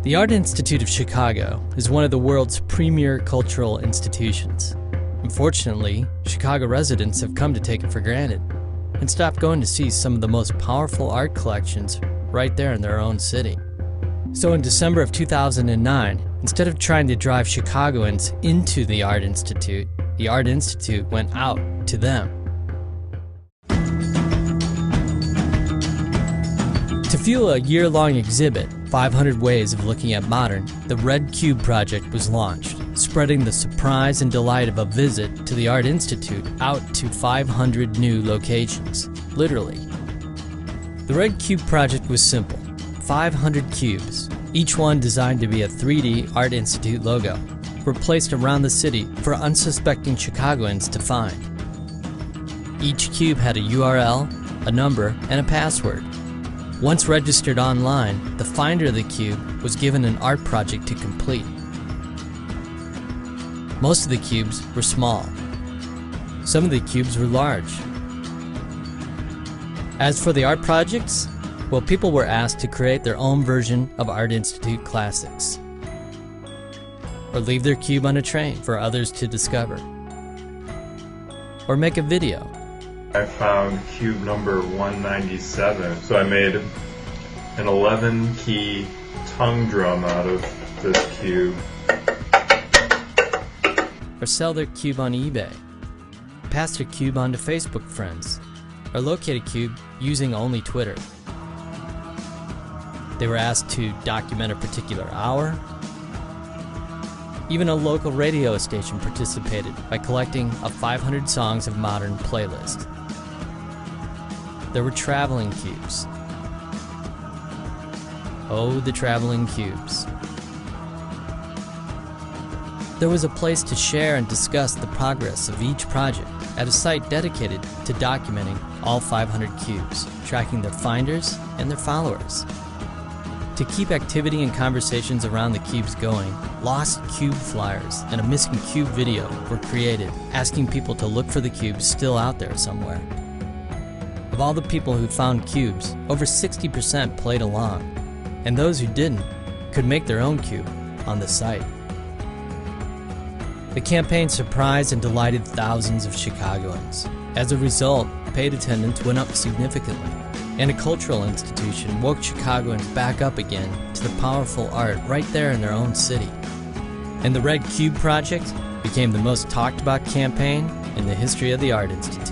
The Art Institute of Chicago is one of the world's premier cultural institutions. Unfortunately, Chicago residents have come to take it for granted and stopped going to see some of the most powerful art collections right there in their own city. So in December of 2009, instead of trying to drive Chicagoans into the Art Institute went out to them. To fuel a year-long exhibit, 500 Ways of Looking at Modern, the RedCubeProject was launched, spreading the surprise and delight of a visit to the Art Institute out to 500 new locations, literally. The RedCubeProject was simple: 500 cubes, each one designed to be a 3D Art Institute logo, were placed around the city for unsuspecting Chicagoans to find. Each cube had a URL, a number, and a password. Once registered online, the finder of the cube was given an art project to complete. Most of the cubes were small. Some of the cubes were large. As for the art projects, well, people were asked to create their own version of Art Institute classics, or leave their cube on a train for others to discover, or make a video. I found cube number 197, so I made an 11-key tongue drum out of this cube. Or sell their cube on eBay, pass their cube on to Facebook friends, or locate a cube using only Twitter. They were asked to document a particular hour. Even a local radio station participated by collecting a 500 Songs of Modern playlist. There were traveling cubes. Oh, the traveling cubes. There was a place to share and discuss the progress of each project at a site dedicated to documenting all 500 cubes, tracking their finders and their followers. To keep activity and conversations around the cubes going, lost cube flyers and a missing cube video were created, asking people to look for the cubes still out there somewhere. Of all the people who found cubes, over 60% played along, and those who didn't could make their own cube on the site. The campaign surprised and delighted thousands of Chicagoans. As a result, paid attendance went up significantly, and a cultural institution woke Chicagoans back up again to the powerful art right there in their own city. And the RedCubeProject became the most talked about campaign in the history of the Art Institute.